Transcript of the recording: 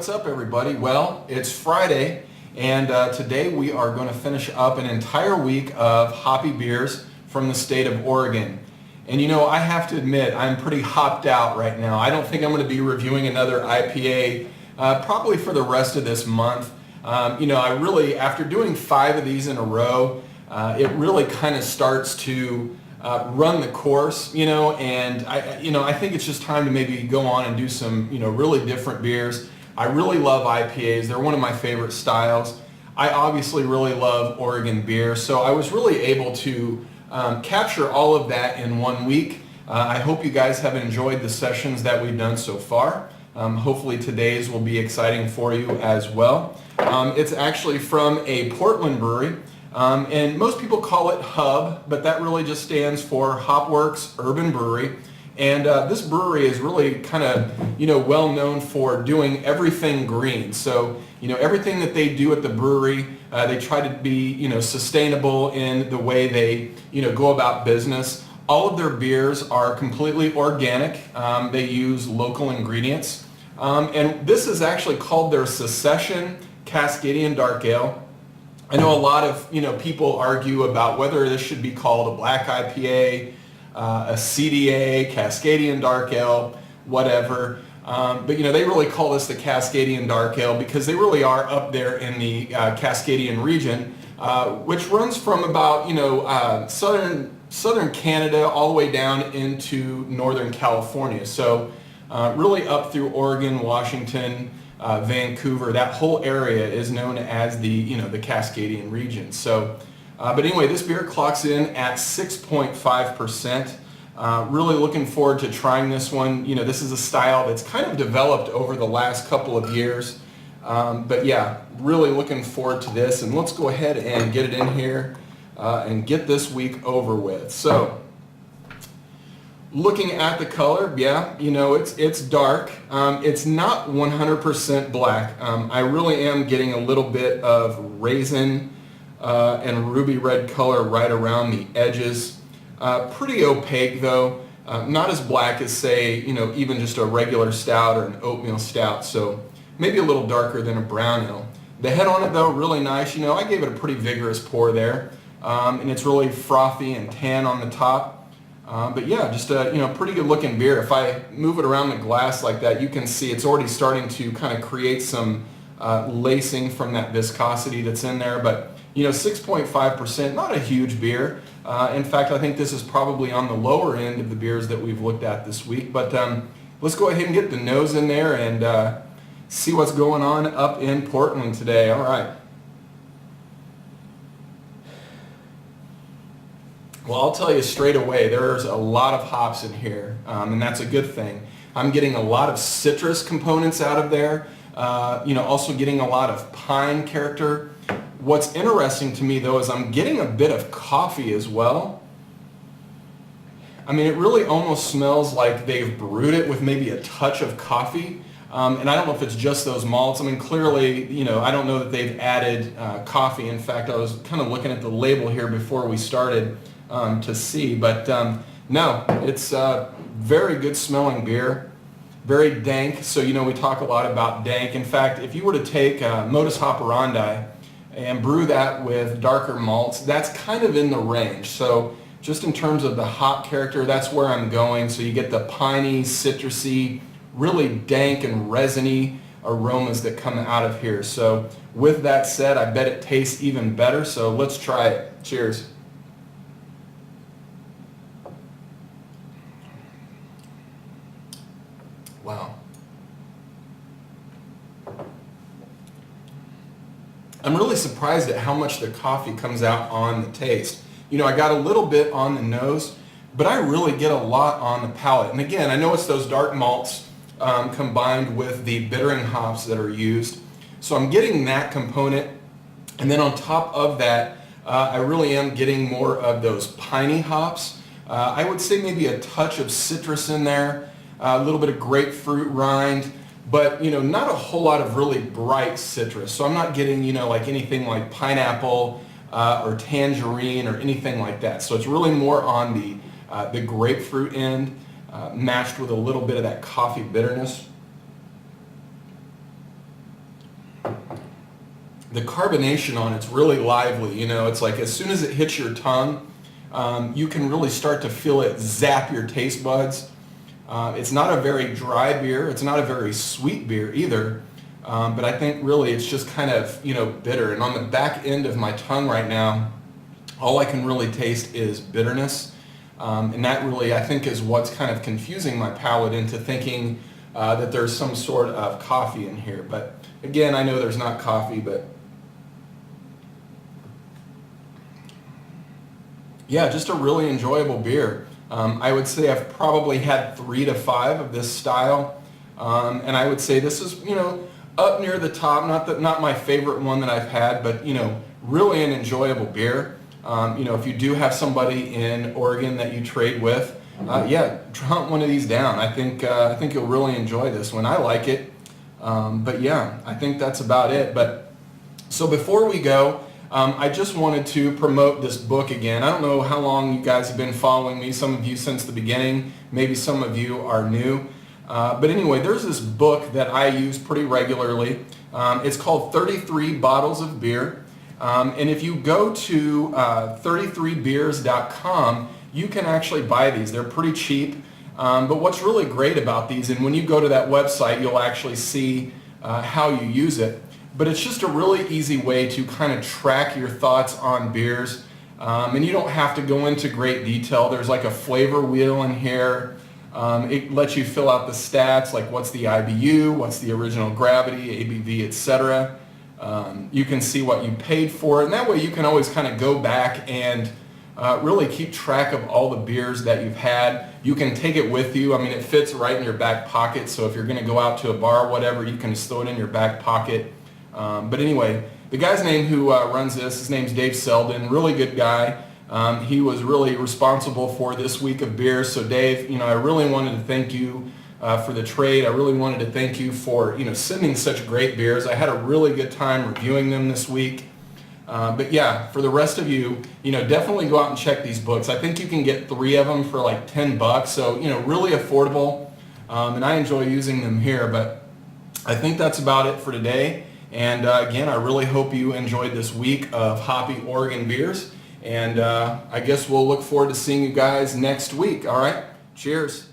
what's up everybody? Well, it's Friday and today we are going to finish up an entire week of hoppy beers from the state of Oregon. And you know, I have to admit, I'm pretty hopped out right now. I don't think I'm going to be reviewing another IPA probably for the rest of this month. You know, I really, after doing 5 of these in a row, it really kind of starts to run the course, you know, and I think it's just time to maybe go on and do some, you know, really different beers. I really love IPAs. They're one of my favorite styles. I obviously really love Oregon beer, so I was really able to capture all of that in 1 week. I hope you guys have enjoyed the sessions that we've done so far. Hopefully today's will be exciting for you as well. It's actually from a Portland brewery. And most people call it Hub, but that really just stands for Hopworks Urban Brewery. And this brewery is really kind of, you know, well known for doing everything green. So, you know, everything that they do at the brewery, they try to be, you know, sustainable in the way they, you know, go about business. All of their beers are completely organic. They use local ingredients. And this is actually called their Secession Cascadian Dark Ale. I know a lot of, you know, people argue about whether this should be called a black IPA, a CDA, Cascadian Dark Ale, whatever. But, you know, they really call this the Cascadian Dark Ale because they really are up there in the Cascadian region, which runs from about, you know, southern Canada all the way down into northern California. So really up through Oregon, Washington, Vancouver, that whole area is known as the, you know, the Cascadian region. So, but anyway, this beer clocks in at 6.5%. Really looking forward to trying this one. You know, this is a style that's kind of developed over the last couple of years. But yeah, really looking forward to this. And let's go ahead and get it in here and get this week over with. So, looking at the color, yeah, you know, it's dark. It's not 100% black. I really am getting a little bit of raisin and ruby red color right around the edges. Pretty opaque though. Not as black as, say, you know, even just a regular stout or an oatmeal stout. So maybe a little darker than a brown ale. The head on it though, really nice. You know, I gave it a pretty vigorous pour there. And it's really frothy and tan on the top. But yeah, just a, you know, pretty good looking beer. If I move it around the glass like that, you can see it's already starting to kind of create some lacing from that viscosity that's in there. But, you know, 6.5%, not a huge beer. In fact, I think this is probably on the lower end of the beers that we've looked at this week. But let's go ahead and get the nose in there and see what's going on up in Portland today. All right. Well, I'll tell you straight away, there's a lot of hops in here, and that's a good thing. I'm getting a lot of citrus components out of there, you know, also getting a lot of pine character. What's interesting to me, though, is I'm getting a bit of coffee as well. I mean, it really almost smells like they've brewed it with maybe a touch of coffee, and I don't know if it's just those malts. I mean, clearly, you know, I don't know that they've added coffee. In fact, I was kind of looking at the label here before we started to see, but no, it's a very good smelling beer, very dank. So, you know, we talk a lot about dank. In fact, if you were to take modus operandi and brew that with darker malts, that's kind of in the range. So just in terms of the hop character, that's where I'm going. So you get the piney, citrusy, really dank and resiny aromas that come out of here. So with that said, I bet it tastes even better. So let's try it. Cheers. Wow. I'm really surprised at how much the coffee comes out on the taste. You know, I got a little bit on the nose, but I really get a lot on the palate. And again, I know it's those dark malts combined with the bittering hops that are used. So I'm getting that component. And then on top of that, I really am getting more of those piney hops. I would say maybe a touch of citrus in there. A little bit of grapefruit rind, but, you know, not a whole lot of really bright citrus. So I'm not getting, you know, like anything like pineapple or tangerine or anything like that. So it's really more on the grapefruit end, matched with a little bit of that coffee bitterness. the carbonation on it's really lively. You know, it's like as soon as it hits your tongue, you can really start to feel it zap your taste buds. It's not a very dry beer. It's not a very sweet beer either. But I think really it's just kind of, you know, bitter. And on the back end of my tongue right now, all I can really taste is bitterness. And that really, I think, is what's kind of confusing my palate into thinking that there's some sort of coffee in here. But again, I know there's not coffee, but yeah, just a really enjoyable beer. I would say I've probably had 3 to 5 of this style. And I would say this is, you know, up near the top, not my favorite one that I've had, but, you know, really an enjoyable beer. You know, if you do have somebody in Oregon that you trade with, yeah, hunt one of these down. I think you'll really enjoy this one. I like it. But yeah, I think that's about it. But so before we go, I just wanted to promote this book again. I don't know how long you guys have been following me, some of you since the beginning, maybe some of you are new. But anyway, there's this book that I use pretty regularly. It's called 33 Bottles of Beer. And if you go to 33beers.com, you can actually buy these. They're pretty cheap. But what's really great about these, and when you go to that website, you'll actually see how you use it. But it's just a really easy way to kind of track your thoughts on beers. And you don't have to go into great detail. There's like a flavor wheel in here. It lets you fill out the stats, like what's the IBU, what's the original gravity, ABV, etc. You can see what you paid for it. And that way you can always kind of go back and really keep track of all the beers that you've had. You can take it with you. I mean, it fits right in your back pocket. So if you're going to go out to a bar or whatever, you can just throw it in your back pocket. But anyway, the guy's name who runs this, his name's Dave Selden, really good guy. He was really responsible for this week of beers. So Dave, you know, I really wanted to thank you for the trade. I really wanted to thank you for, you know, sending such great beers. I had a really good time reviewing them this week. But yeah, for the rest of you, you know, definitely go out and check these books. I think you can get 3 of them for like $10. So, you know, really affordable. And I enjoy using them here. But I think that's about it for today. And again, I really hope you enjoyed this week of Hoppy Oregon beers. And I guess we'll look forward to seeing you guys next week. All right. Cheers.